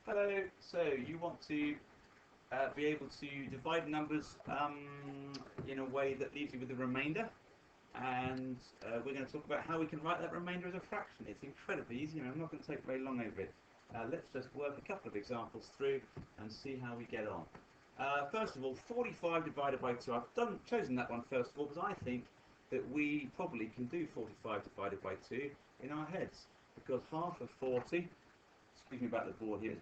Hello. So you want to be able to divide numbers in a way that leaves you with a remainder, and we're going to talk about how we can write that remainder as a fraction. It's incredibly easy, and I'm not going to take very long over it. Let's just work a couple of examples through and see how we get on. First of all, 45 divided by 2. I've chosen that one first of all because I think that we probably can do 45 divided by 2 in our heads, because half of 40, excuse me about the board here, it's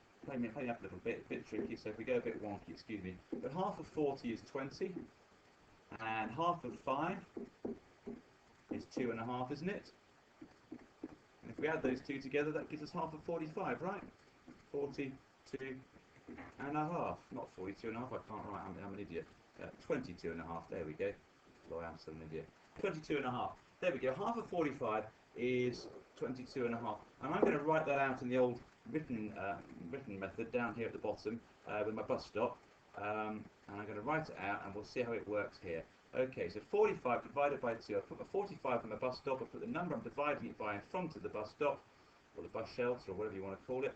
playing up a little bit tricky, so if we go a bit wonky, excuse me. But half of 40 is 20, and half of 5 is 2.5, isn't it? And if we add those two together, that gives us half of 45, right? 42 and a half, not 42 and a half, I can't write, I'm an idiot. 22 and a half, there we go. Well, I am still an idiot. 22 and a half, there we go. Half of 45 is 22 and a half. And I'm going to write that out in the old written method down here at the bottom with my bus stop. And I'm going to write it out and we'll see how it works here. Okay, so 45 divided by 2. I put my 45 on the bus stop, I put the number I'm dividing it by in front of the bus stop, or the bus shelter, or whatever you want to call it.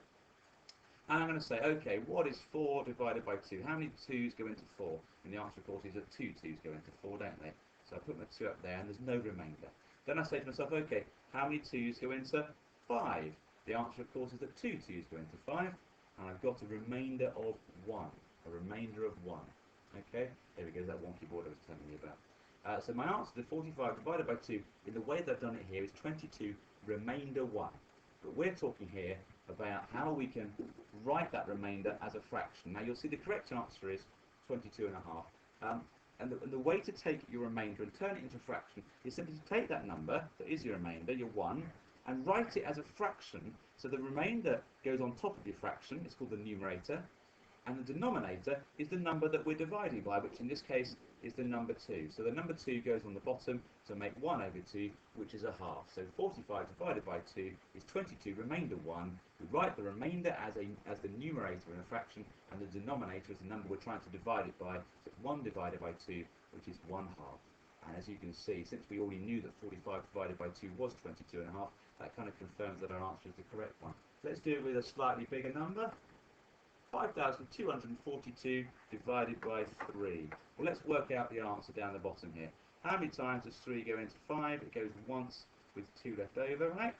And I'm going to say, okay, what is 4 divided by 2? How many 2's go into 4? And the answer, of course, is that 2 2's go into 4, don't they? So I put my 2 up there, and there's no remainder. Then I say to myself, okay, how many 2's go into 5? The answer, of course, is that 2 2's go into 5, and I've got a remainder of 1. A remainder of 1. Okay, there we go, that wonky board I was telling you about. So my answer to 45 divided by 2, in the way that I've done it here, is 22 remainder 1. But we're talking here about how we can write that remainder as a fraction. Now you'll see the correct answer is 22 and a half. And the way to take your remainder and turn it into a fraction is simply to take that number that is your remainder, your 1, and write it as a fraction. So the remainder goes on top of your fraction, it's called the numerator, and the denominator is the number that we're dividing by, which in this case is the number 2. So the number 2 goes on the bottom to make 1 over 2, which is a half. So 45 divided by 2 is 22 remainder 1. We write the remainder as the numerator in a fraction, and the denominator is the number we're trying to divide it by. So it's 1 divided by 2, which is 1 half. And as you can see, since we already knew that 45 divided by 2 was 22 and a half, that kind of confirms that our answer is the correct one. Let's do it with a slightly bigger number. 5,242 divided by 3. Well, let's work out the answer down the bottom here. How many times does 3 go into 5? It goes once with 2 left over, right?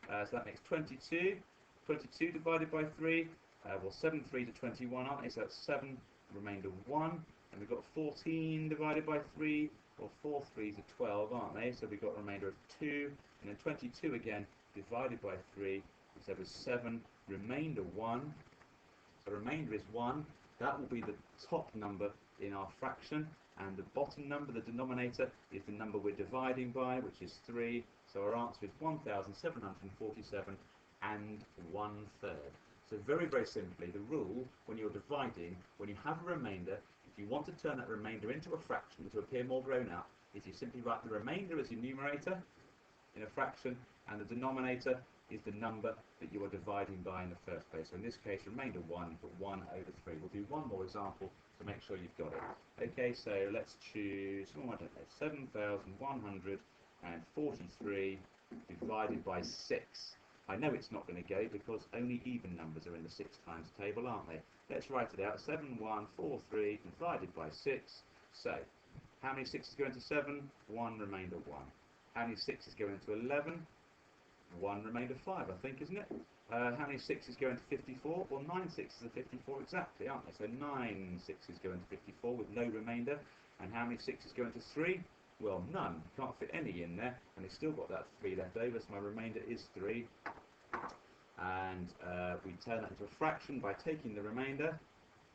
So that makes 22. 22 divided by 3. Well, 7 3s are 21, aren't they? So that's 7, remainder 1. And we've got 14 divided by 3. Well, 4 3s are 12, aren't they? So we've got a remainder of 2. And then 22 again divided by 3. So it was 7, remainder 1. So the remainder is 1. That will be the top number in our fraction, and the bottom number, the denominator, is the number we're dividing by, which is 3. So our answer is 1,747 and 1/3. So very, very simply, the rule when you're dividing, when you have a remainder, if you want to turn that remainder into a fraction to appear more grown up, is you simply write the remainder as your numerator in a fraction, and the denominator is the number that you are dividing by in the first place. So in this case, remainder 1, but 1 over 3. We'll do one more example to make sure you've got it. Okay, so let's choose, I don't know, 7,143 divided by 6. I know it's not going to go because only even numbers are in the 6 times table, aren't they? Let's write it out. 7,143 divided by 6. So, how many 6's go into 7? 1 remainder 1. How many 6's go into 11? 1 remainder 5, I think, isn't it? How many 6's go into 54? Well, 9 6's are 54 exactly, aren't they? So 9 6's go into 54 with no remainder. And how many 6's go into 3? Well, none. Can't fit any in there. And they've still got that 3 left over, so my remainder is 3. And we turn that into a fraction by taking the remainder,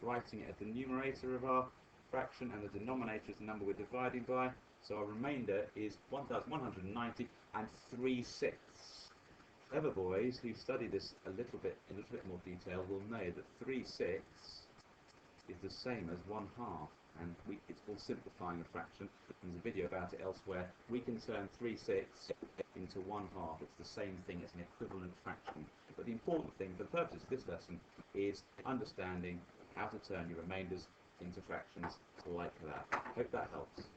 writing it as the numerator of our fraction, and the denominator is the number we're dividing by. So our remainder is 1,190 and 3/6. Clever boys who study this in a little bit more detail will know that 3/6 is the same as 1/2, and it's called simplifying a fraction. There's a video about it elsewhere. We can turn 3/6 into 1/2. It's the same thing as an equivalent fraction. But the important thing for the purpose of this lesson is understanding how to turn your remainders into fractions like that. Hope that helps.